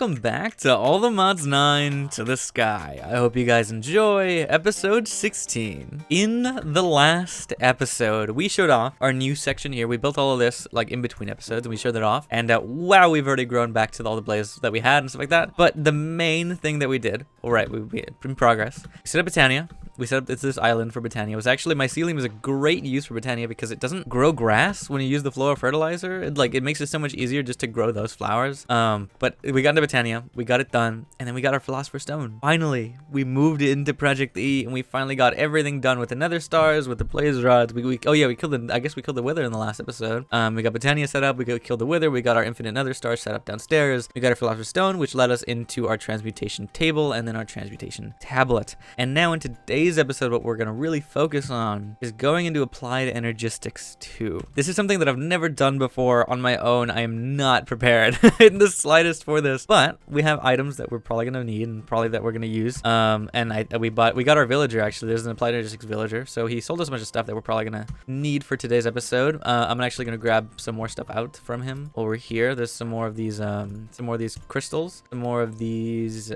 welcome back to All the Mods 9 to the Sky. I hope you guys enjoy episode 16. In the last episode, we showed off our new section here. We built all of this like in between episodes and we showed that off. And wow, we've already grown back to all the blazes that we had and stuff like that. But the main thing that we did, all right, we in progress. We set up Britannia. We set up this island for Britannia. It was actually, mycelium is a great use for Britannia because it doesn't grow grass when you use the floral fertilizer. It makes it so much easier just to grow those flowers. But we got into Britannia, we got it done, and then we got our Philosopher's Stone. Finally, we moved into Project E, and we finally got everything done with the Nether Stars, with the Blaze Rods. Oh yeah, we killed the Wither in the last episode. We got Britannia set up, we killed the Wither, we got our Infinite Nether Star set up downstairs. We got our Philosopher's Stone, which led us into our Transmutation Table, and then our Transmutation Tablet. And now in today's episode, what we're gonna really focus on is going into Applied Energistics 2. This is something that I've never done before on my own. I am not prepared in the slightest for this, but we have items that we're probably gonna need and probably that we're gonna use. We got our villager. Actually, there's an Applied Energistics villager, so he sold us a bunch of stuff that we're probably gonna need for today's episode. I'm actually gonna grab some more stuff out from him over here. There's some more of these crystals, some more of these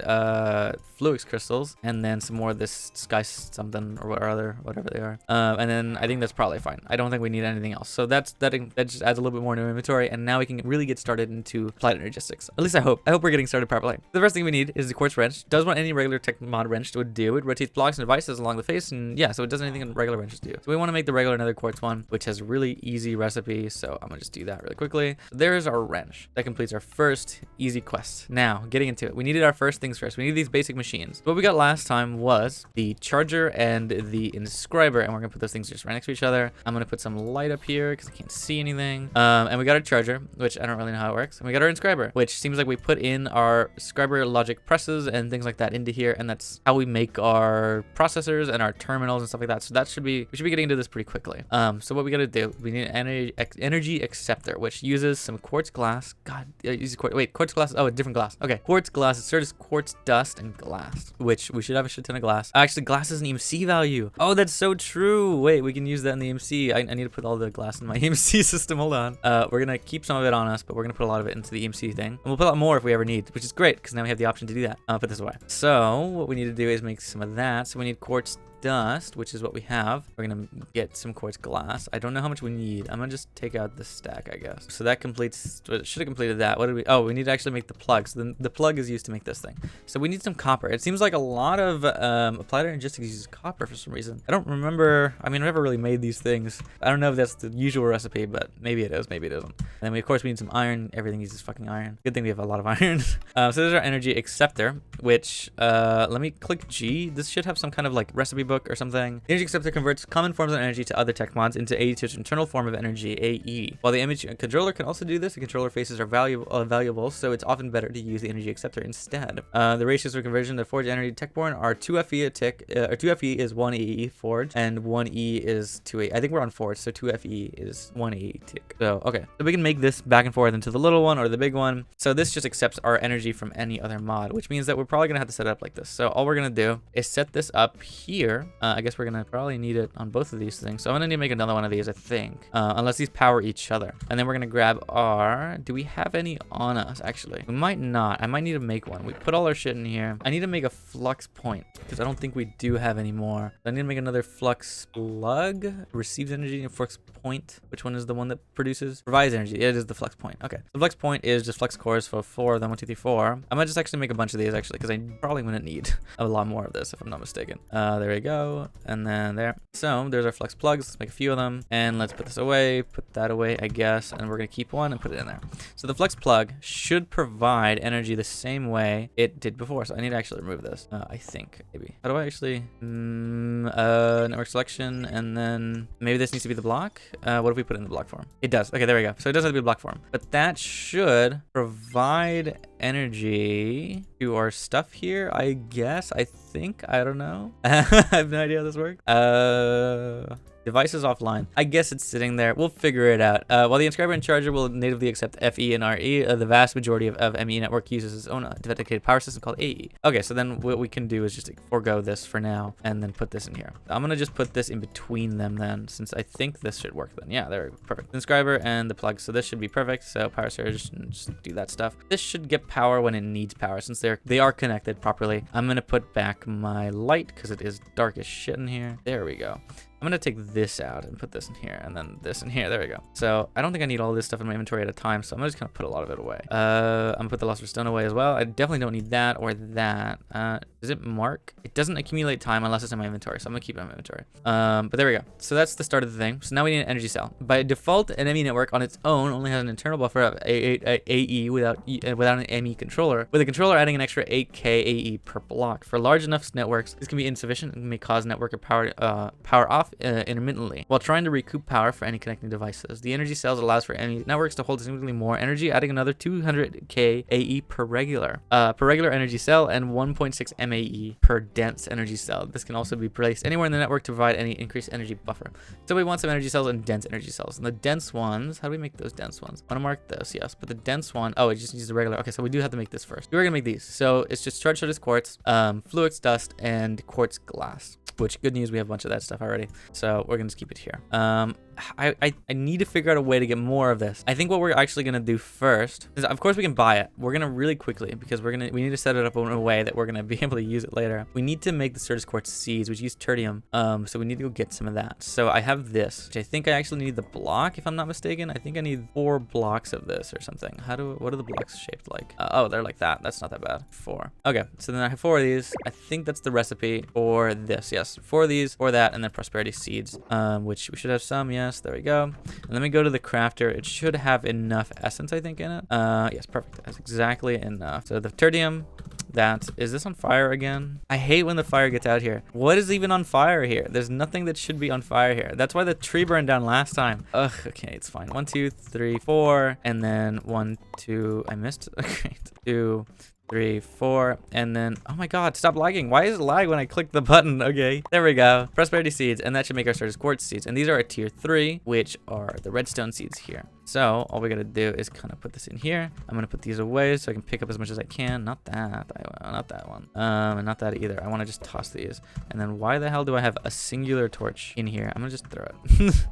fluix crystals, and then some more of this sky something or whatever they are. And then I think that's probably fine. I don't think we need anything else. So that just adds a little bit more to our inventory, and now we can really get started into Applied Energistics. At least I hope. I hope we're getting started properly. The first thing we need is the quartz wrench. Does what any regular tech mod wrench would do. It rotates blocks and devices along the face, and yeah, so it does anything regular wrenches do. So we want to make the regular nether quartz one, which has a really easy recipe. So I'm gonna just do that really quickly. So there's our wrench. That completes our first easy quest. Now, getting into it, we needed our first things first. We need these basic machines. What we got last time was the charger and the inscriber, and we're gonna put those things just right next to each other. I'm gonna put some light up here because I can't see anything. And we got our charger, which I don't really know how it works. And we got our inscriber, which seems like we put in our scriber logic presses and things like that into here, and that's how we make our processors and our terminals and stuff like that. So we should be getting into this pretty quickly. So what we gotta do, we need an energy acceptor, which uses some quartz glass. Quartz glass. Oh, a different glass. Okay, quartz glass. It serves quartz dust and glass, which we should have a shit ton of glass. Actually, glass is an EMC value. Oh, that's so true. Wait, we can use that in the EMC. I need to put all the glass in my EMC system. Hold on. We're gonna keep some of it on us, but we're gonna put a lot of it into the EMC thing, and we'll put a lot more if we ever need, which is great because now we have the option to do that. I'll put this away. So what we need to do is make some of that. So we need quartz dust, which is what we have. We're gonna get some quartz glass. I don't know how much we need. I'm gonna just take out the stack, I guess. So that completes, should have completed that. What did we, oh, we need to actually make the plug. So the plug is used to make this thing. So we need some copper. It seems like a lot of Applied Energistics uses copper for some reason. I don't remember. I mean, I've never really made these things. I don't know if that's the usual recipe, but maybe it is, maybe it isn't. And then of course we need some iron. Everything uses fucking iron. Good thing we have a lot of iron. So there's our energy acceptor, which let me click G. This should have some kind of like recipe book or something. The energy acceptor converts common forms of energy to other tech mods into its internal form of energy, AE. While the image controller can also do this, the controller faces are valuable, so it's often better to use the energy acceptor instead. The ratios for conversion to forge energy techborn are 2FE a tick, or 2FE is 1E forge, and 1E is 2A. I think we're on forge, so 2FE is 1E tick. So okay, so we can make this back and forth into the little one or the big one. So this just accepts our energy from any other mod, which means that we're probably gonna have to set it up like this. So all we're gonna do is set this up here. I guess we're gonna probably need it on both of these things. So I'm gonna need to make another one of these, I think, unless these power each other. And then we're gonna grab our, do we have any on us? Actually, we might not. I might need to make one. We put all our shit in here. I need to make a flux point because I don't think we do have any more. I need to make another flux plug. Receives energy and flux point. Which one is the one that produces? Provides energy. It is the flux point. Okay. The flux point is just flux cores for 4 of them. 1, 2, 3, 4. I might just actually make a bunch of these actually because I probably gonna need a lot more of this if I'm not mistaken. There we go. And then there. So there's our flux plugs. Let's make a few of them, and let's put this away, put that away, I guess, and we're gonna keep one and put it in there. So the flux plug should provide energy the same way it did before. So I need to actually remove this. I think maybe. How do I actually network selection, and then maybe this needs to be the block. What if we put it in the block form? It does. Okay, there we go. So it does have to be a block form, but that should provide energy to our stuff here, I guess. I think. I don't know. I have no idea how this works. Device is offline. I guess it's sitting there. We'll figure it out. While the inscriber and charger will natively accept FE and RE, the vast majority of ME network uses its own dedicated power system called AE. Okay, so then what we can do is just forego this for now and then put this in here. I'm gonna just put this in between them then, since I think this should work then. Yeah, there, perfect. Inscriber and the plug. So this should be perfect. So power surge, just do that stuff. This should get power when it needs power, since they are connected properly. I'm gonna put back my light because it is dark as shit in here. There we go. I'm gonna take this out and put this in here, and then this in here. There we go. So I don't think I need all this stuff in my inventory at a time, so I'm just gonna put a lot of it away. I'm gonna put the Luster Stone away as well. I definitely don't need that or that. Does it mark? It doesn't accumulate time unless it's in my inventory, so I'm gonna keep it in my inventory. But there we go. So that's the start of the thing. So now we need an energy cell. By default, an ME network on its own only has an internal buffer of AE without an ME controller, with a controller adding an extra 8K AE per block. For large enough networks, this can be insufficient and may cause network power off intermittently while trying to recoup power for any connecting devices. The energy cells allows for any networks to hold significantly more energy, adding another 200K AE per regular energy cell and 1.6 MAE per dense energy cell. This can also be placed anywhere in the network to provide any increased energy buffer. So we want some energy cells and dense energy cells. And the dense ones, how do we make those dense ones? I want to mark this, yes, but the dense one, oh, it just needs the regular. Okay, so we do have to make this first. We're gonna make these. So it's just charged quartz, fluix dust, and quartz glass. Which, good news, we have a bunch of that stuff already. So we're gonna just keep it here. I need to figure out a way to get more of this. I think what we're actually gonna do first is, of course, we can buy it. We're gonna really quickly, because we need to set it up in a way that we're gonna be able to use it later. We need to make the Certus quartz seeds, which use tertium. So we need to go get some of that. So I have this, which I think I actually need the block, if I'm not mistaken. I think I need 4 blocks of this or something. What are the blocks shaped like? Oh, they're like that. That's not that bad. 4. Okay, so then I have 4 of these. I think that's the recipe for this. Yes, 4 of these, 4 of that, and then prosperity seeds, which we should have some. Yes, there we go. And let me go to the crafter. It should have enough essence, I think, in it. Yes, perfect. That's exactly enough. So the tertium, is this on fire again? I hate when the fire gets out here. What is even on fire here? There's nothing that should be on fire here. That's why the tree burned down last time. Ugh, okay, it's fine. 1, 2, 3, 4, and then 1, 2, I missed. Okay, 2, 3, 4, and then, oh my god, stop lagging. Why is it lag when I click the button? Okay, there we go. Prosperity seeds, and that should make our Certus quartz seeds. And these are a tier 3, which are the redstone seeds here. So all we gotta do is kind of put this in here. I'm gonna put these away so I can pick up as much as I can. Not that, not that one, and not that either. I want to just toss these. And then why the hell do I have a singular torch in here? I'm gonna just throw it.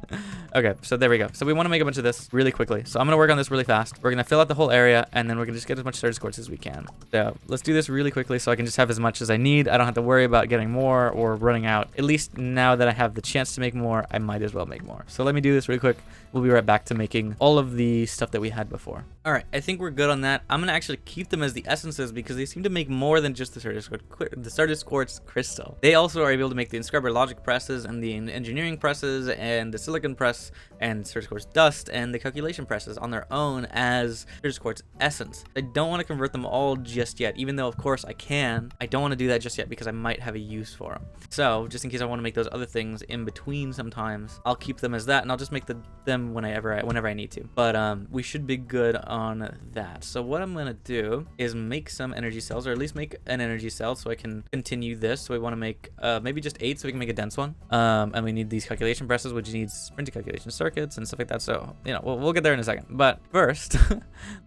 Okay, so there we go. So we want to make a bunch of this really quickly. So I'm gonna work on this really fast. We're gonna fill out the whole area, and then we're gonna just get as much Certus quartz as we can. So let's do this really quickly so I can just have as much as I need. I don't have to worry about getting more or running out. At least now that I have the chance to make more, I might as well make more. So let me do this really quick. We'll be right back to making all of the stuff that we had before. All right, I think we're good on that. I'm gonna actually keep them as the essences because they seem to make more than just the Certus quartz crystal. They also are able to make the inscriber logic presses and the engineering presses and the silicon press and Certus quartz dust and the calculation presses on their own as Certus quartz essence. I don't want to convert them all just yet, even though of course I can. I don't want to do that just yet because I might have a use for them. So just in case I want to make those other things in between sometimes, I'll keep them as that, and I'll just make them whenever I need to. But we should be good on that. So what I'm gonna do is make some energy cells, or at least make an energy cell so I can continue this. So we want to make maybe just 8 so we can make a dense one. And we need these calculation presses, which needs printed calculation circuits and stuff like that. So you know, we'll get there in a second. But first,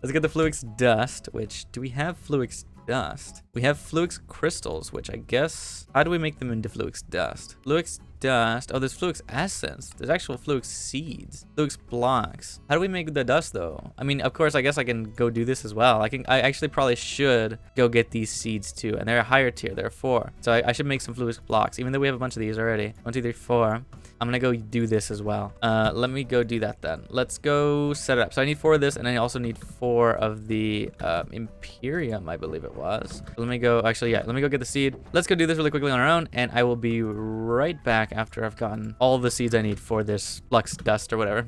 let's get the fluix dust. Which, do we have fluix dust? We have fluix crystals, which I guess, how do we make them into fluix dust? Fluix dust. Oh, there's fluix essence. There's actual fluix seeds, fluix blocks. How do we make the dust though? I mean, of course, I guess I can go do this as well. I actually probably should go get these seeds too, and they're a higher tier. They're 4. So I should make some fluix blocks, even though we have a bunch of these already. 1, 2, 3, 4. I'm gonna go do this as well. Let me go do that then. Let's go set it up. So I need 4 of this, and I also need 4 of the Imperium, I believe it was. Let me go, actually, yeah, let me go get the seed. Let's go do this really quickly on our own, and I will be right back after I've gotten all the seeds I need for this flux dust or whatever.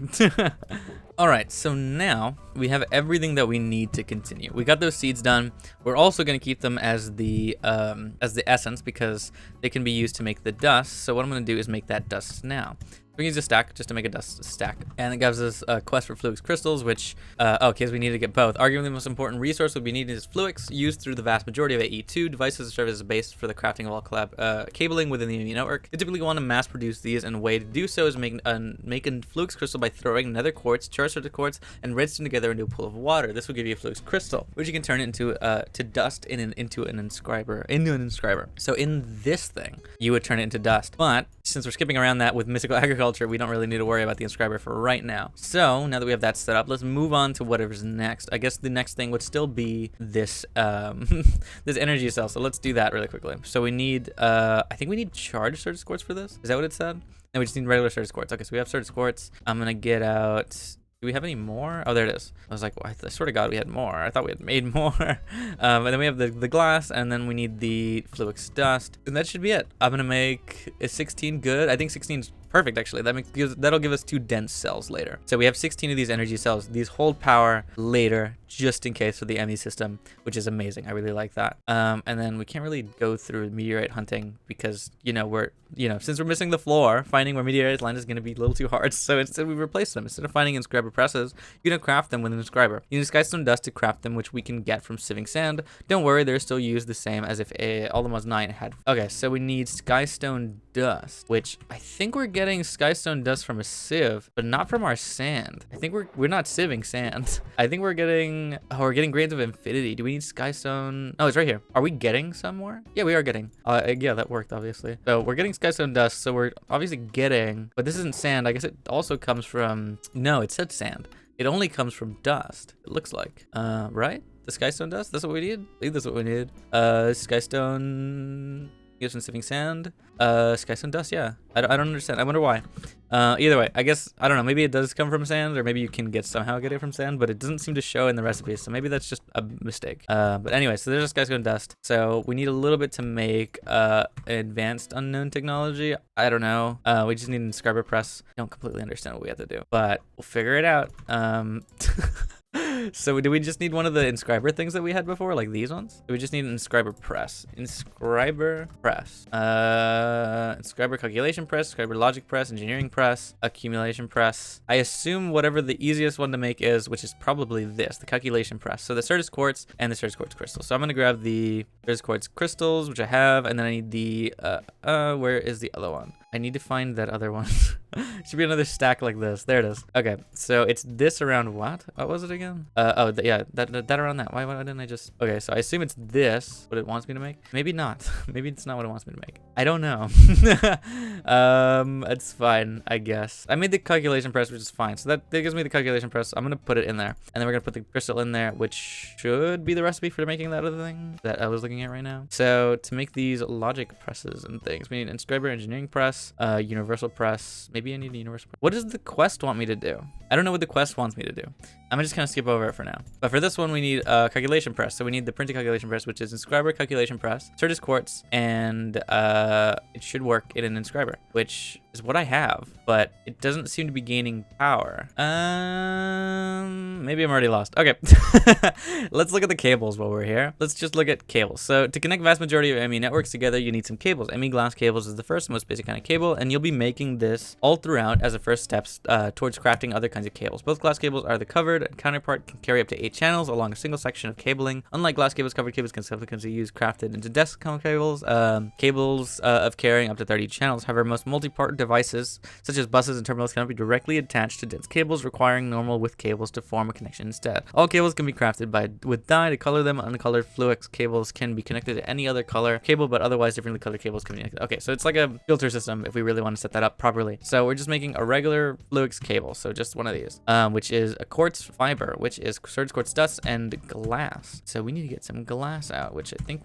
All right, so now we have everything that we need to continue. We got those seeds done. We're also going to keep them as the essence because they can be used to make the dust. So what I'm going to do is make that dust now. We can use a stack just to make a dust stack. And it gives us a quest for Fluix crystals, which, okay, so we need to get both. Arguably the most important resource we'll be needing is Fluix, used through the vast majority of AE2 devices to serve as a base for the crafting of all cabling within the ME network. You typically want to mass produce these, and a way to do so is make a Fluix crystal by throwing nether quartz, charged quartz, and rinsing them together into a pool of water. This will give you a Fluix crystal, which you can turn into to dust into an inscriber. So in this thing, you would turn it into dust. But since we're skipping around that with mystical agriculture, we don't really need to worry about the inscriber for right now. So now that we have that set up, let's move on to whatever's next. I guess the next thing would still be this this energy cell. So let's do that really quickly. So we need I think we need charged surge quartz for this. Is that what it said? No, we just need regular surge quartz. Okay, so we have surge quartz. I'm gonna get out. Do we have any more? Oh, there it is. I was like, well, I swear to God, we had more. I thought we had made more. And then we have the glass, and then we need the Fluix dust. And that should be it. I'm gonna make, is 16 good? I think 16 is perfect, actually. That'll give us 2 dense cells later. So we have 16 of these energy cells. These hold power later, just in case for the ME system, which is amazing. I really like that. And then we can't really go through meteorite hunting because, since we're missing the floor, finding where meteorites land is going to be a little too hard. So instead we replace them. Instead of finding inscriber presses, you're going to craft them with an inscriber. You need skystone dust to craft them, which we can get from sieving sand. Don't worry, they're still used the same as if all the Mods 9 had. Okay, so we need skystone dust, which I think we're getting skystone dust from a sieve, but not from our sand. I think we're not sieving sand. I think we're getting grains of infinity. Do we need skystone? Oh, it's right here. Are we getting some more? Yeah, we are getting. Yeah, that worked, obviously. So we're getting skystone dust, so we're obviously getting, but this isn't sand. I guess it also comes from, no, it said sand. It only comes from dust, it looks like. Right? The skystone dust? That's what we need? I think that's what we need. Skystone... Get some sieving sand. Skystone dust, yeah. I don't understand. I wonder why. Either way, I guess, I don't know, maybe it does come from sand, or maybe you can somehow get it from sand, but it doesn't seem to show in the recipe, so maybe that's just a mistake. But anyway, so there's this skystone dust. So we need a little bit to make an advanced unknown technology. I don't know. We just need an inscriber press. I don't completely understand what we have to do, but we'll figure it out. So do we just need one of the inscriber things that we had before, like these ones? Do we just need an inscriber press? Inscriber press. Inscriber calculation press, inscriber logic press, engineering press, accumulation press. I assume whatever the easiest one to make is, which is probably this, the calculation press. So the Certus quartz and the Certus quartz crystal. So I'm gonna grab the Certus quartz crystals, which I have, and then I need the, where is the other one? I need to find that other one. Should be another stack like this. There it is. Okay, so it's this around what? What was it again? Yeah, that around that. Why didn't I just... Okay, so I assume it's this, what it wants me to make. Maybe not. Maybe it's not what it wants me to make. I don't know. It's fine, I guess. I made the calculation press, which is fine. So that gives me the calculation press. I'm gonna put it in there. And then we're gonna put the crystal in there, which should be the recipe for making that other thing that I was looking at right now. So to make these logic presses and things, we need inscriber engineering press, universal press. Maybe I need a universal press. What does the quest want me to do? I don't know what the quest wants me to do. I'm just gonna skip over it for now. But for this one, we need a calculation press. So we need the printed calculation press, which is inscriber calculation press, Certus quartz, and it should work in an inscriber, which is what I have, but it doesn't seem to be gaining power. Maybe I'm already lost. Okay, let's look at the cables while we're here. Let's just look at cables. So to connect vast majority of ME networks together, you need some cables. ME glass cables is the first most basic kind of cable, and you'll be making this all throughout as a first steps towards crafting other kinds of cables. Both glass cables are the covered counterpart, can carry up to 8 channels along a single section of cabling. Unlike glass cables, covered cables can subsequently be used crafted into desk cables. Cables of carrying up to 30 channels. However, most multi-part devices, such as buses and terminals, cannot be directly attached to dense cables, requiring normal width cables to form a connection instead. All cables can be crafted with dye to color them. Uncolored Fluix cables can be connected to any other color cable, but otherwise differently colored cables can be connected. Okay, so it's like a filter system if we really want to set that up properly. So we're just making a regular Fluix cable, so just one of these, which is a quartz fiber, which is Certus quartz dust and glass. So we need to get some glass out, which I think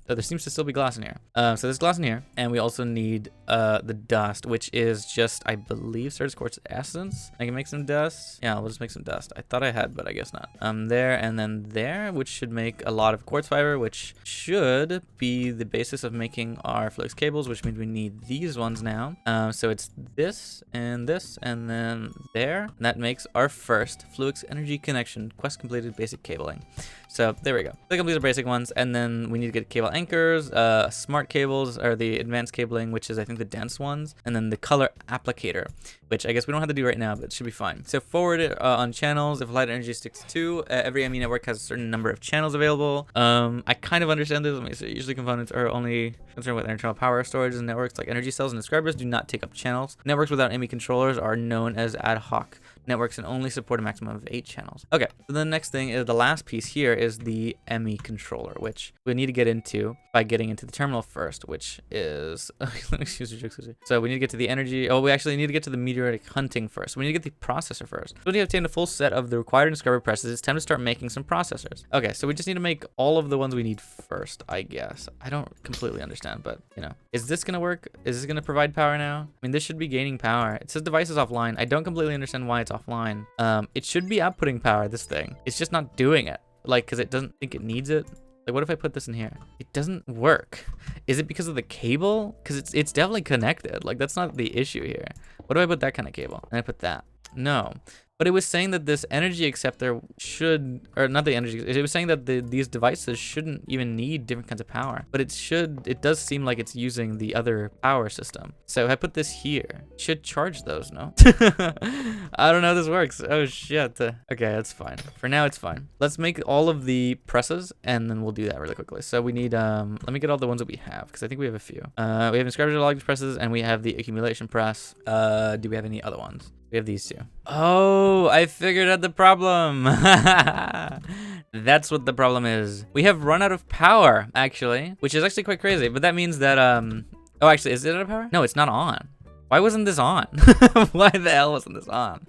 there seems to still be glass in here. So there's glass in here, and we also need the dust, which is just, I believe, Certus quartz essence. I can make some dust. Yeah, we'll just make some dust. I thought I had, but I guess not. There and then there, which should make a lot of quartz fiber, which should be the basis of making our Fluix cables, which means we need these ones now. So it's this and then there. And that makes our first Fluix energy connection. Quest completed, basic cabling. So there we go. They complete the basic ones, and then we need to get cable anchors. Smart cables are the advanced cabling, which is I think the dense ones, and then the color applicator, which I guess we don't have to do right now, but it should be fine. So forward it on channels. If Applied Energistics 2, every ME network has a certain number of channels available. I kind of understand this. Let me see. Usually components are only concerned with internal power storage, and networks like energy cells and describers do not take up channels. Networks without ME controllers are known as ad hoc networks and only support a maximum of 8 channels. Okay, so the next thing is the last piece here is the ME controller, which we need to get into by getting into the terminal first, which is excuse me. So we need to get to the energy. Oh, we actually need to get to the meteoritic hunting first. We need to get the processor first. So when you have obtained a full set of the required inscriber presses, it's time to start making some processors. Okay, so we just need to make all of the ones we need first, I guess. I don't completely understand, but you know, is this gonna work? Is this gonna provide power now? I mean, this should be gaining power. It says device is offline. I don't completely understand why it's offline. It should be outputting power, this thing. It's just not doing it, like, because it doesn't think it needs it. Like, what if I put this in here? It doesn't work. Is it because of the cable? Because it's definitely connected. Like, that's not the issue here. What do I put that kind of cable? And I put that. No. But it was saying that this energy acceptor should, or not the energy, it was saying that these devices shouldn't even need different kinds of power. But it does seem like it's using the other power system. So if I put this here, it should charge those, no? I don't know how this works. Oh shit. Okay, that's fine. For now, it's fine. Let's make all of the presses, and then we'll do that really quickly. So we need, let me get all the ones that we have, because I think we have a few. We have inscriber logic presses, and we have the accumulation press. Do we have any other ones? We have these two. Oh, I figured out the problem. That's what the problem is. We have run out of power, actually, which is actually quite crazy. But that means that, oh, actually, is it out of power? No, it's not on. Why wasn't this on? Why the hell wasn't this on?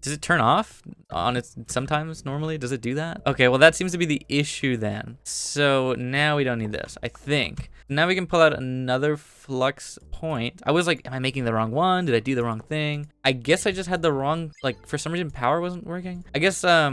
Does it turn off on it sometimes normally? Does it do that? Okay, well, that seems to be the issue then. So now we don't need this, I think. Now we can pull out another flux point. I was like, am I making the wrong one? Did I do the wrong thing? I guess I just had the wrong, like, for some reason power wasn't working. I guess, I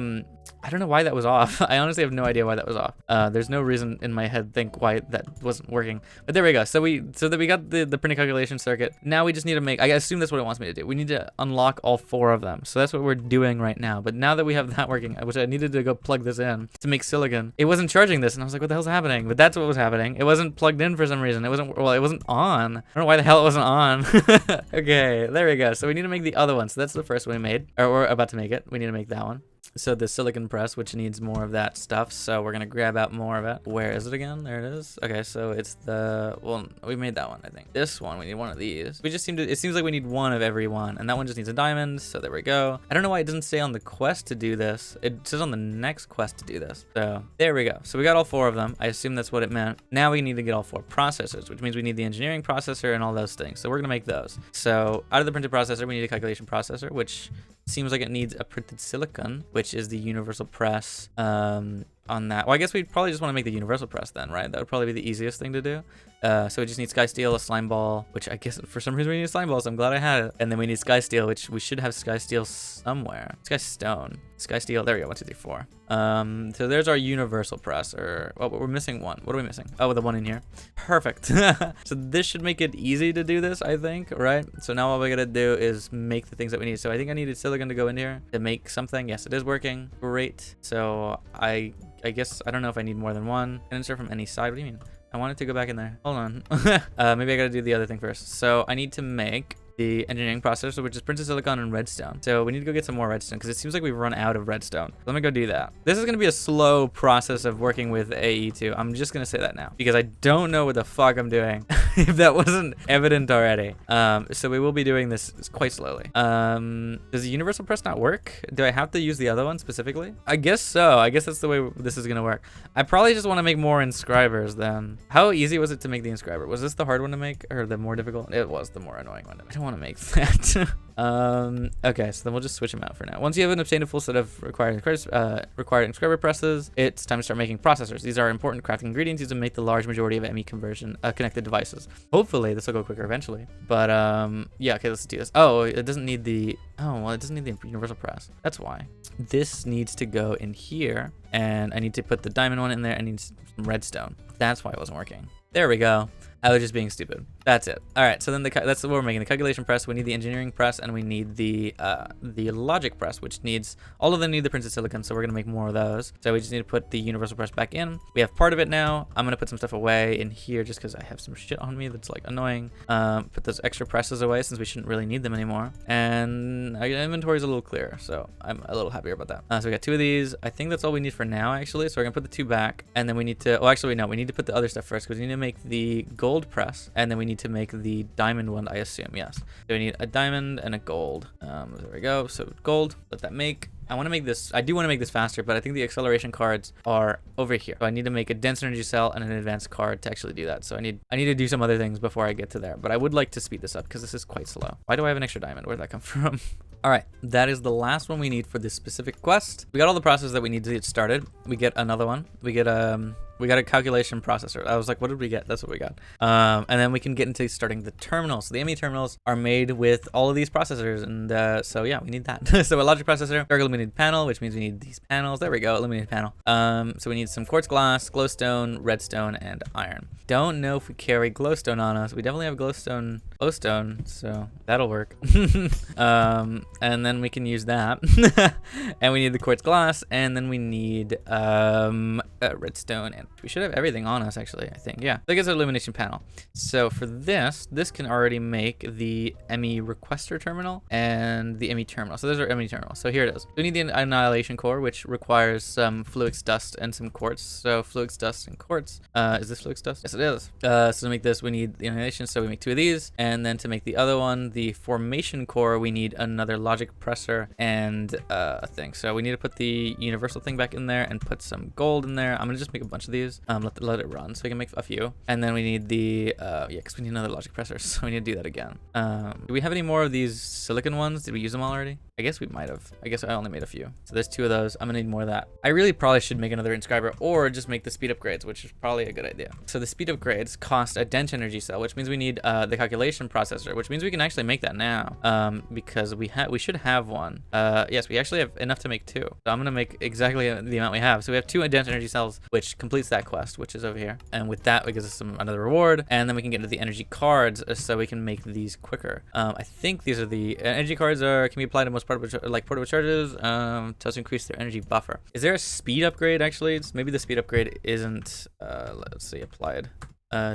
don't know why that was off. I honestly have no idea why that was off. There's no reason in my head think why that wasn't working. But there we go. So that we got the printing calculation circuit. Now we just need to make, I assume that's what it wants me to do. We need to unlock all 4 of them. So that's what we're doing right now. But now that we have that working, which I needed to go plug this in to make silicon, it wasn't charging this. And I was like, what the hell's happening? But that's what was happening. It wasn't plugged in for some reason. It wasn't on. I don't know why the hell it wasn't on. Okay, there we go. So we need to make the other one. So that's the first one we made, or we're about to make it. We need to make that one. So the silicon press, which needs more of that stuff. So we're going to grab out more of it. Where is it again? There it is. Okay, so it's well, we made that one, I think. This one, we need one of these. We just it seems like we need one of every one. And that one just needs a diamond. So there we go. I don't know why it doesn't say on the quest to do this. It says on the next quest to do this. So there we go. So we got all 4 of them. I assume that's what it meant. Now we need to get all 4 processors, which means we need the engineering processor and all those things. So we're going to make those. So out of the printed processor, we need a calculation processor, which seems like it needs a printed silicon, which is the universal press on that. Well, I guess we'd probably just want to make the universal press then, right? That would probably be the easiest thing to do. So we just need sky steel, a slime ball, which I guess for some reason we need a slime ball, so I'm glad I had it. And then we need sky steel, which we should have sky steel somewhere. Sky stone. Sky steel. There we go. 1, 2, 3, 4. So there's our universal press, or oh, we're missing one. What are we missing? Oh, the one in here. Perfect. So this should make it easy to do this, I think, right? So now all we gotta do is make the things that we need. So I think I needed silicon to go in here to make something. Yes, it is working. Great. So I guess I don't know if I need more than one. Can insert from any side. What do you mean? I wanted to go back in there. Hold on. Maybe I gotta do the other thing first. So I need to make the engineering processor, which is printed silicon and redstone. So we need to go get some more redstone because it seems like we've run out of redstone. Let me go do that. This is going to be a slow process of working with AE2. I'm just going to say that now because I don't know what the fuck I'm doing if that wasn't evident already. So we will be doing this quite slowly. Does the universal press not work? Do I have to use the other one specifically? I guess so. I guess that's the way this is going to work. I probably just want to make more inscribers then. How easy was it to make the inscriber? Was this the hard one to make or the more difficult? It was the more annoying one to make. I don't want to make that. Okay, so then we'll just switch them out for now. Once you have obtained a full set of required inscriber presses, it's time to start making processors. These are important crafting ingredients used to make the large majority of ME conversion connected devices. Hopefully this will go quicker eventually. But yeah, okay, let's do this. Oh, it doesn't need the it doesn't need the universal press. That's why. This needs to go in here, and I need to put the diamond one in there. I need some redstone. That's why it wasn't working. There we go. I was just being stupid. That's it. All right, so then that's what we're making. The calculation press, we need the engineering press, and we need the logic press, which needs, all of them need the printed silicon, so we're gonna make more of those. So we just need to put the universal press back in. We have part of it now. I'm gonna put some stuff away in here just because I have some shit on me that's like annoying. Put those extra presses away since we shouldn't really need them anymore. And our inventory is a little clearer, so I'm a little happier about that. So we got 2 of these. I think that's all we need for now, actually. So we're gonna put the 2 back, and then we need to, oh, actually, no, we need to put the other stuff first because we need to make the gold press, and then we need to make the diamond one, I assume. Yes. So we need a diamond and a gold. There we go. So gold, let that make. I want to make this, I do want to make this faster, but I think the acceleration cards are over here. So I need to make a dense energy cell and an advanced card to actually do that. So I need to do some other things before I get to there, but I would like to speed this up because this is quite slow. Why do I have an extra diamond? Where did that come from? All right, that is the last one we need for this specific quest. We got all the processes that we need to get started. We get another one. We get a calculation processor. I was like, what did we get? That's what we got. And then we can get into starting the terminals. So the ME terminals are made with all of these processors. And so yeah, we need that. So a logic processor, dark illuminated panel, which means we need these panels. There we go, illuminated panel. So we need some quartz glass, glowstone, redstone, and iron. Don't know if we carry glowstone on us. We definitely have glowstone, so that'll work. And then we can use that. And we need the quartz glass, and then we need redstone, and we should have everything on us, actually, I think. Yeah, that gets our illumination panel. So for this can already make the ME requester terminal and the ME terminal. So there's our ME terminal. So here it is. We need the annihilation core, which requires some fluix dust and some quartz. So fluix dust and quartz. Is this fluix dust? Yes, it is. So to make this, we need the annihilation. So we make 2 of these. And then to make the other one, the formation core, we need another logic presser and a thing. So we need to put the universal thing back in there and put some gold in there. I'm going to just make a bunch of these. Let it run so we can make a few. And then we need the, yeah, because we need another logic presser. So we need to do that again. Do we have any more of these silicon ones? Did we use them already? I guess we might have. I guess I only made a few. So there's 2 of those. I'm gonna need more of that. I really probably should make another inscriber or just make the speed upgrades, which is probably a good idea. So the speed upgrades cost a dense energy cell, which means we need the calculation processor, which means we can actually make that now, because we should have one. Yes, we actually have enough to make 2. So I'm gonna make exactly the amount we have. So we have 2 dense energy cells, which completes that quest, which is over here. And with that, it gives us another reward. And then we can get into the energy cards, so we can make these quicker. I think these are the energy cards can be applied to most portable charges to increase their energy buffer. Is there a speed upgrade actually? Maybe the speed upgrade isn't. Let's see, applied.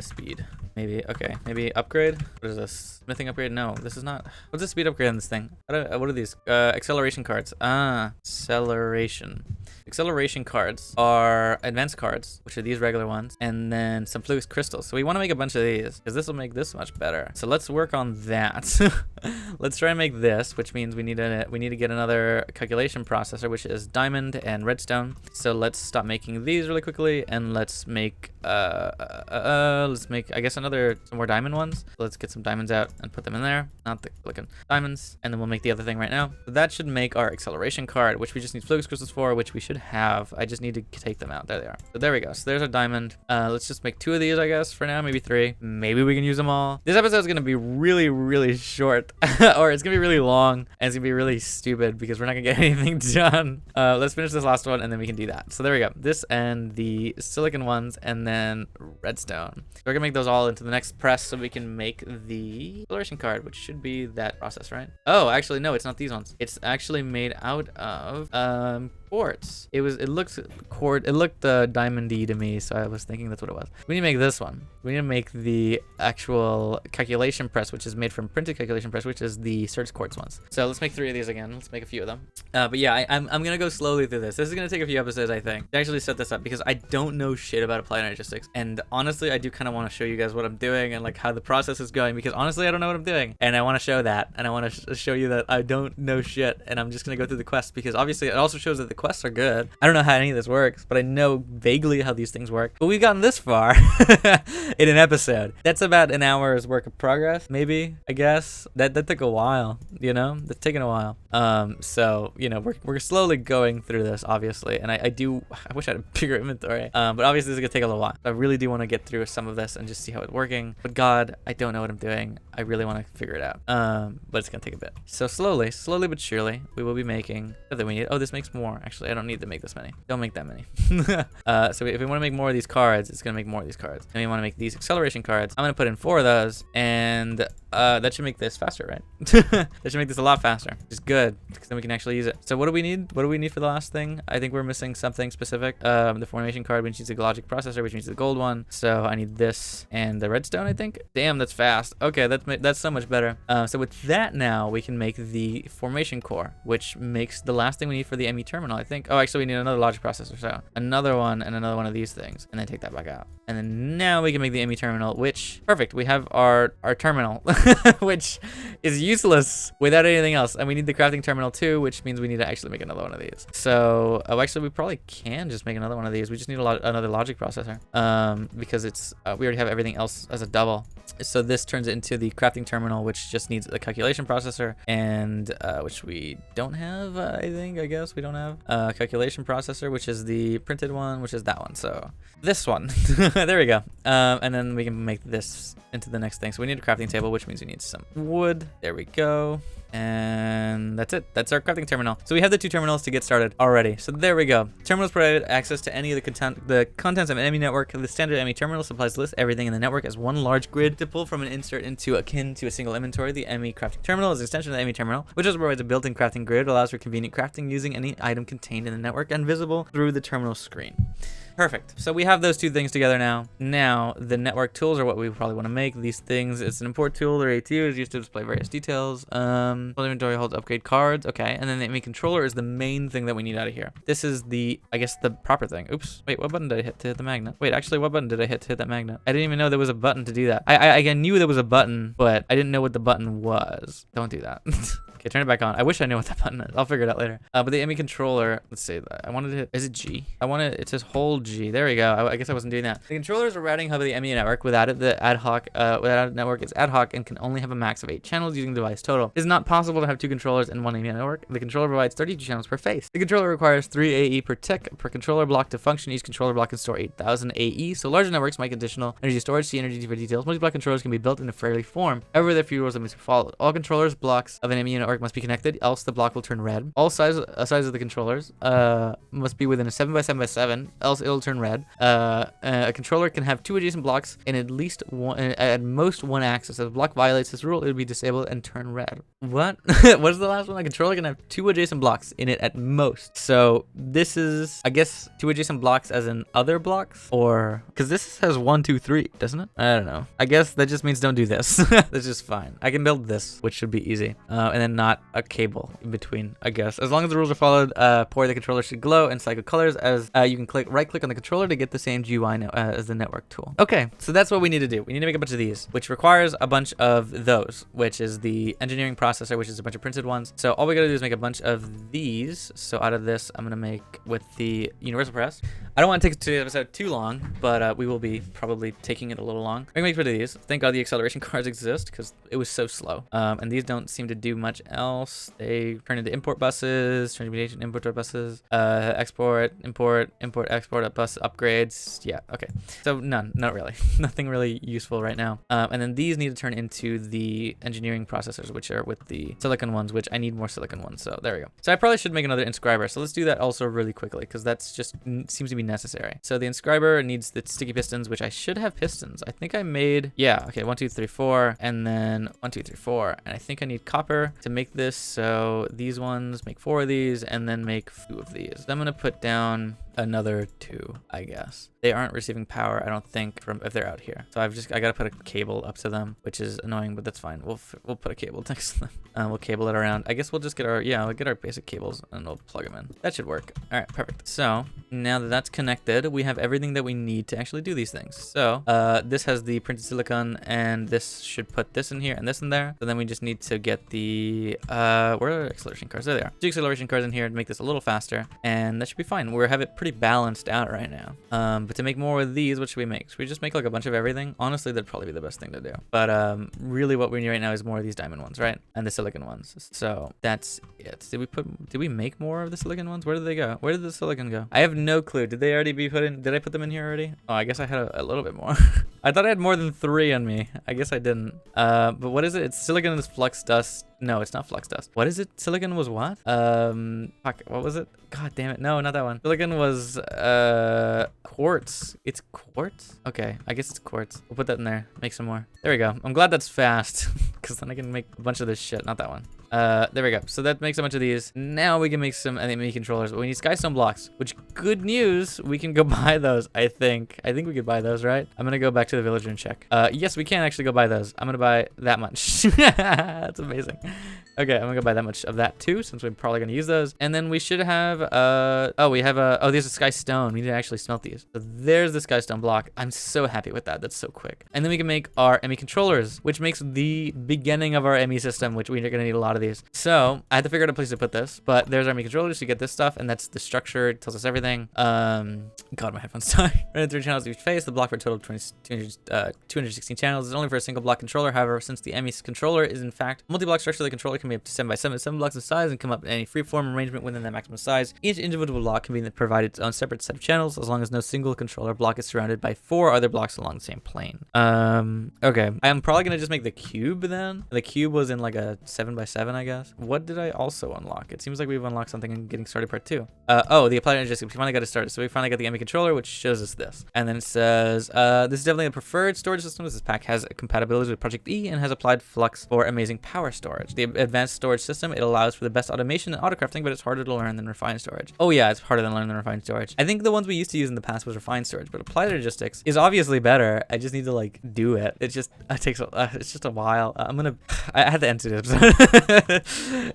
Speed. Maybe. Okay. Maybe upgrade. What is this? Smithing upgrade? No, this is not. What's the speed upgrade on this thing? What are these? Acceleration cards. Acceleration. Acceleration cards are advanced cards, which are these regular ones, and then some fluix crystals. So we want to make a bunch of these because this will make this much better. So let's work on that. Let's try and make this, which means we need to get another calculation processor, which is diamond and redstone. So let's stop making these really quickly, and let's make I guess some more diamond ones. So let's get some diamonds out and put them in there. Not the clicking diamonds, and then we'll make the other thing right now. So that should make our acceleration card, which we just need fluix crystals for, which we should have. I just need to take them out. There they are. So there we go. So there's our diamond. Let's just make 2 of these, I guess, for now. Maybe 3. Maybe we can use them all. This episode is going to be really, really short, or it's going to be really long, and it's going to be really stupid because we're not going to get anything done. Let's finish this last one, and then we can do that. So there we go. This and the silicon ones, and then redstone. So we're going to make those all into the next press so we can make the acceleration card, which should be that process, right? Oh, actually, no, it's not these ones. It's actually made out of quartz. It looked diamondy to me, so I was thinking that's what it was. We need to make this one. We need to make the actual calculation press, which is made from printed calculation press, which is the search quartz ones. So let's make 3 of these again. Let's make a few of them. But yeah, I'm gonna go slowly through this. This is gonna take a few episodes, I think, to actually set this up because I don't know shit about Applied Energistics, and honestly, I do kind of want to show you guys what I'm doing and like how the process is going because honestly, I don't know what I'm doing, and I want to show that, and I want to show you that I don't know shit, and I'm just gonna go through the quests because obviously it also shows that the quests are good. I don't know how any of this works, but I know vaguely how these things work. But we've gotten this far in an episode. That's about an hour's work of progress, maybe, I guess. That took a while, you know? That's taken a while. So, you know, we're slowly going through this, obviously. And I wish I had a bigger inventory. But obviously this is gonna take a little while. I really do want to get through some of this and just see how it's working. But God, I don't know what I'm doing. I really want to figure it out. But it's gonna take a bit. So slowly but surely, we will be making that we need. Oh, this makes more. Actually, actually. I don't need to make this many. Don't make that many. So if we want to make more of these cards, it's going to make more of these cards. And we want to make these acceleration cards. I'm going to put in 4 of those, and that should make this faster, right? That should make this a lot faster, which is good, because then we can actually use it. So what do we need? What do we need for the last thing? I think we're missing something specific. The formation card, which needs a logic processor, which needs the gold one. So I need this and the redstone, I think. Damn, that's fast. Okay, that's so much better. So with that now, we can make the formation core, which makes the last thing we need for the ME terminal, I think. Oh, actually, we need another logic processor. So another one and another one of these things, and then take that back out. And then now we can make the ME terminal, which, perfect. We have our terminal, which is useless without anything else. And we need the crafting terminal too, which means we need to actually make another one of these. So, actually, we probably can just make another one of these. We just need another logic processor, because it's we already have everything else as a double. So this turns it into the crafting terminal, which just needs a calculation processor, and which we don't have, I guess we don't have calculation processor, which is the printed one, which is that one. So this one, there we go. And then we can make this into the next thing. So we need a crafting table, which means we need some wood. There we go. And that's it. That's our crafting terminal. So we have the 2 terminals to get started already. So there we go. Terminals provide access to any of the contents of an ME network. The standard ME terminal supplies list everything in the network as one large grid to pull from an insert into akin to a single inventory. The ME crafting terminal is an extension of the ME terminal, which also provides a built-in crafting grid, allows for convenient crafting using any item contained in the network and visible through the terminal screen. Perfect. So we have those 2 things together now. Now, the network tools are what we probably want to make. These things, it's an import tool, or ATU, is used to display various details. Inventory holds upgrade cards. Okay, and then the ME controller is the main thing that we need out of here. This is the, I guess, the proper thing. Oops. Wait, what button did I hit to hit the magnet? Wait, actually, what button did I hit to hit that magnet? I didn't even know there was a button to do that. I knew there was a button, but I didn't know what the button was. Don't do that. Okay, turn it back on. I wish I knew what that button is. I'll figure it out later. But the ME controller, let's see. I wanted to hit, is it G? It says hold G. There we go. I guess I wasn't doing that. The controller is a routing hub of the ME network. Without it, the without it, network is ad hoc and can only have a max of 8 channels using the device total. It is not possible to have 2 controllers in one ME network. The controller provides 32 channels per face. The controller requires 3 AE per tick per controller block to function. Each controller block can store 8,000 AE, so larger networks might get additional energy storage. See energy for details. Multi-block controllers can be built in a fairly form. However, there are few rules that must be followed. All controllers blocks of an ME network must be connected, else the block will turn red. All sizes of the controllers must be within a 7x7x7, else it'll turn red. A controller can have 2 adjacent blocks in at least one, at most 1 axis. If the block violates this rule, it will be disabled and turn red. What? What is the last one? A controller can have 2 adjacent blocks in it at most. So this is, I guess, 2 adjacent blocks as in other blocks, or because this has 1, 2, 3, doesn't it? I don't know. I guess that just means don't do this. That's just fine. I can build this, which should be easy, and then not a cable in between, I guess. As long as the rules are followed, pour the controller should glow and cycle colors, as you can right click on the controller to get the same GUI as the network tool. Okay, so that's what we need to do. We need to make a bunch of these, which requires a bunch of those, which is the engineering processor, which is a bunch of printed ones. So all we gotta do is make a bunch of these. So out of this, I'm gonna make with the universal press. I don't want to take today's episode too long, but we will be probably taking it a little long. We can make rid of these. Thank God the acceleration cards exist, because it was so slow. And these don't seem to do much else. They turn into import buses, transmutation import buses, export, import, export bus upgrades. Yeah, okay. So none, not really. Nothing really useful right now. And then these need to turn into the engineering processors, which are with the silicon ones, which I need more silicon ones. So there we go. So I probably should make another inscriber. So let's do that also really quickly, because that's just seems to be necessary. So the inscriber needs the sticky pistons, which I should have pistons. I think I made, yeah, okay, 1, 2, 3, 4, and then 1, 2, 3, 4. And I think I need copper to make this. So these ones, make 4 of these, and then make 2 of these. So I'm gonna put down another 2, I guess. They aren't receiving power, I don't think, from if they're out here. So I gotta put a cable up to them, which is annoying, but that's fine. We'll put a cable next to them. We'll cable it around. I guess we'll just get our, yeah, we'll get our basic cables and we'll plug them in. That should work. All right, perfect. So now that that's connected, we have everything that we need to actually do these things. So this has the printed silicon, and this should put this in here and this in there. So then we just need to get the, where are acceleration cards? There they are. 2 acceleration cards in here to make this a little faster, and that should be fine. We have it pretty balanced out right now. But to make more of these, what should we make? Should we just make like a bunch of everything? Honestly, that'd probably be the best thing to do. But really what we need right now is more of these diamond ones, right? And the silicon ones. So that's it. Did we make more of the silicon ones? Where did they go? Where did the silicon go? I have no clue. Did they already be put in? Did I put them in here already? Oh, I guess I had a little bit more. I thought I had more than 3 on me. I guess I didn't. But what is it? It's silicon and flux dust. No, it's not flux dust. What is it? Silicon was what? Fuck, what was it? God damn it. No, not that one. Silicon was quartz. It's quartz? Okay, I guess it's quartz. We'll put that in there. Make some more. There we go. I'm glad that's fast because then I can make a bunch of this shit. Not that one. There we go. So that makes a bunch of these. Now we can make some enemy controllers, but we need skystone blocks, which good news. We can go buy those, I think. I think we could buy those, right? I'm going to go back to the villager and check. Yes, we can actually go buy those. I'm going to buy that much. That's amazing. Okay, I'm going to go buy that much of that too, since we're probably going to use those. And then we should have, oh, there's a sky stone. We need to actually smelt these. So there's the sky stone block. I'm so happy with that. That's so quick. And then we can make our ME controllers, which makes the beginning of our ME system, which we're going to need a lot of these. So I had to figure out a place to put this, but there's our ME controllers to get this stuff, and that's the structure. It tells us everything. God, my headphones die. Running 3 channels each face. The block for a total of 216 channels is only for a single block controller. However, since the ME controller is in fact multi-block structure, the controller can be up to 7 blocks in size and come up in any freeform arrangement within that maximum size. Each individual block can be provided its own separate set of channels as long as no single controller block is surrounded by 4 other blocks along the same plane. Okay. I'm probably gonna just make the cube then. The cube was in like a 7x7, I guess. What did I also unlock? It seems like we've unlocked something in getting started part 2. Oh, the Applied Energistics. We finally got it started. So we finally got the ME controller, which shows us this. And then it says, this is definitely a preferred storage system. This pack has compatibility with Project E and has applied flux for amazing power storage. The advanced storage system, it allows for the best automation and autocrafting, but it's harder to learn than refined storage. Oh yeah, it's harder than learning than refined storage. I think the ones we used to use in the past was refined storage, but Applied Energistics is obviously better. I just need to like do it. It just takes it's just a while. I had to end today's episode.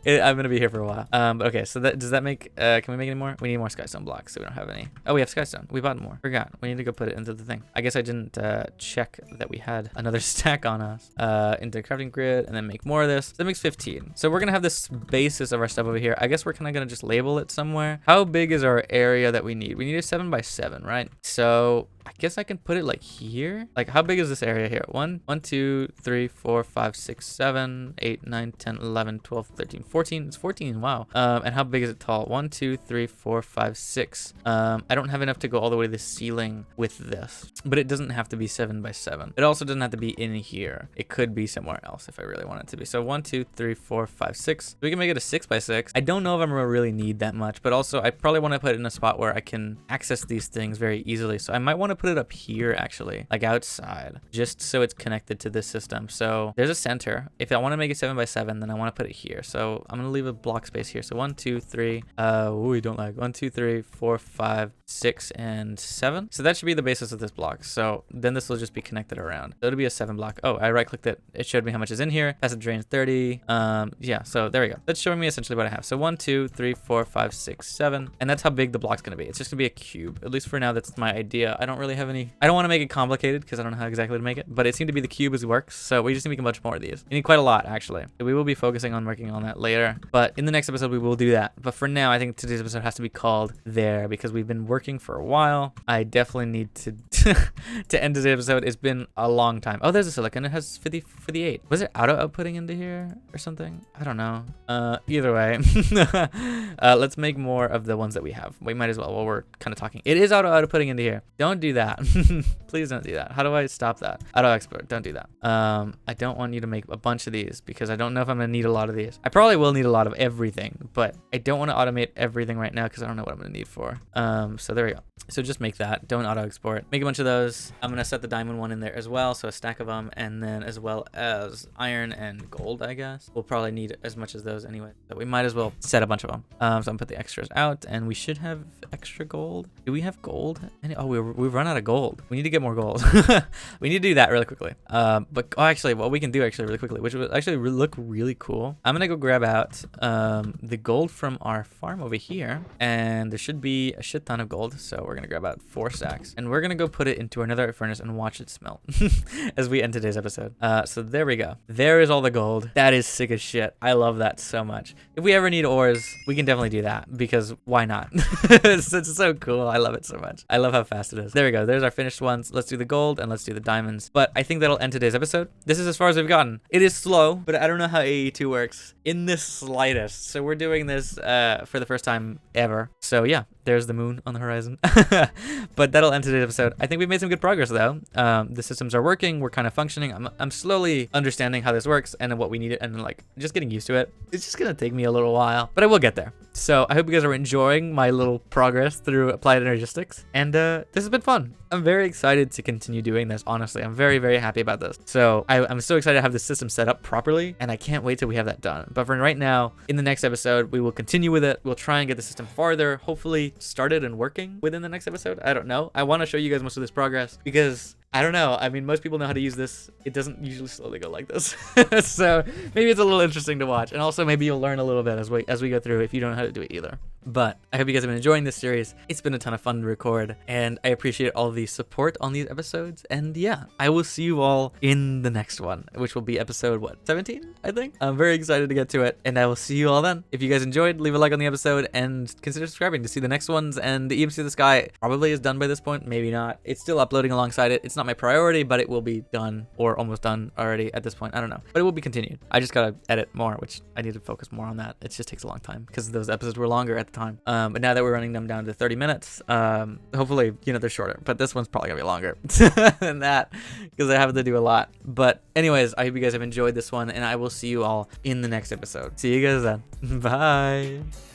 I'm gonna be here for a while. But okay, so does that make can we make any more? We need more skystone blocks, so we don't have any. Oh, we have skystone. We bought more. Forgot. We need to go put it into the thing. I guess I didn't check that we had another stack on us. Into crafting grid and then make more of this. So that makes 15. So we're gonna have this basis of our stuff over here. I guess we're kind of gonna just label it somewhere. How big is our area that we need? We need a 7x7, right? So I guess I can put it like here. Like how big is this area here? 1, 2, 3, 4, 5, 6, 7, 8, 9, 10, 11, 12, 13, 14. It's 14. Wow. And how big is it tall? 1, 2, 3, 4, 5, 6. I don't have enough to go all the way to the ceiling with this, but it doesn't have to be 7x7. It also doesn't have to be in here. It could be somewhere else if I really want it to be. So 1, 2, 3, 4, 5, 6. We can make it a 6x6. I don't know if I'm gonna really need that much, but also I probably want to put it in a spot where I can access these things very easily. So I might want to put it up here actually, like outside, just so it's connected to this system. So there's a center. If I want to make it 7x7, then I want to put it here. So I'm gonna leave a block space here. So 1, 2, 3. We don't lag. 1, 2, 3, 4, 5, 6, and 7. So that should be the basis of this block. So then this will just be connected around. So it'll be a 7 block. Oh, I right clicked it. It showed me how much is in here. Passive drains 30. Yeah. So there we go. That's showing me essentially what I have. So 1, 2, 3, 4, 5, 6, 7, and that's how big the block's gonna be. It's just gonna be a cube. At least for now, that's my idea. I don't really have any. I don't want to make it complicated because I don't know how exactly to make it, but it seemed to be the cube as it works. So we just need to make a bunch more of these. We need quite a lot actually. We will be focusing on working on that later, but in the next episode we will do that. But for now, I think today's episode has to be called there because we've been working for a while. I definitely need to to end today's episode. It's been a long time. Oh, there's a silicon. It has 58. Was it auto outputting into here or something? I don't know. Either way, let's make more of the ones that we have. We might as well while we're kind of talking. It is auto outputting into here. Don't do that. Please don't do that. How do I stop that? Auto export. Don't do that. I don't want you to make a bunch of these because I don't know if I'm gonna need a lot of these. I probably will need a lot of everything, but I don't want to automate everything right now because I don't know what I'm gonna need for. So there we go. So just make that. Don't auto export. Make a bunch of those. I'm gonna set the diamond one in there as well, so a stack of them, and then as well as iron and gold. I guess we'll probably need as much as those anyway. So we might as well set a bunch of them. So I'm gonna put the extras out, and we should have extra gold. Do we have gold? Oh, we've run out of gold. We need to get more gold. We need to do that really quickly. But actually, what we can do actually really quickly, which would actually look really cool. I'm gonna go grab out the gold from our farm over here, and there should be a shit ton of gold. So we're gonna grab out 4 stacks, and we're gonna go put it into another furnace and watch it smelt as we end today's episode. So there we go. There is all the gold. That is sick as shit. I love that so much. If we ever need ores, we can definitely do that because why not? It's so cool. I love it so much. I love how fast it is. There we go. go. There's our finished ones. Let's do the gold and let's do the diamonds. But I think that'll end today's episode. This is as far as we've gotten. It is slow, but I don't know how AE2 works in the slightest. So we're doing this for the first time ever. So yeah, there's the moon on the horizon. But that'll end today's episode. I think we've made some good progress though. The systems are working. We're kind of functioning. I'm slowly understanding how this works and what we need it, and like just getting used to it. It's just gonna take me a little while, but I will get there. So I hope you guys are enjoying my little progress through Applied Energistics, and this has been fun. I'm very excited to continue doing this. Honestly, I'm very, very happy about this. So I'm so excited to have the system set up properly, and I can't wait till we have that done. But for right now, in the next episode, we will continue with it. We'll try and get the system farther, hopefully started and working within the next episode. I don't know. I want to show you guys most of this progress because I don't know. I mean, most people know how to use this. It doesn't usually slowly go like this. So maybe it's a little interesting to watch. And also maybe you'll learn a little bit as we go through if you don't know how to do it either. But I hope you guys have been enjoying this series. It's been a ton of fun to record, and I appreciate all the support on these episodes. And yeah, I will see you all in the next one, which will be episode, what, 17, I think? I'm very excited to get to it, and I will see you all then. If you guys enjoyed, leave a like on the episode, and consider subscribing to see the next ones. And the EMC of the Sky probably is done by this point, maybe not. It's still uploading alongside it. It's not my priority, but it will be done, or almost done already at this point. I don't know, but it will be continued. I just gotta edit more, which I need to focus more on that. It just takes a long time because those episodes were longer at the time. But now that we're running them down to 30 minutes, hopefully, you know, they're shorter, but this one's probably gonna be longer than that because I have to do a lot. But anyways, I hope you guys have enjoyed this one, and I will see you all in the next episode. See you guys then. Bye.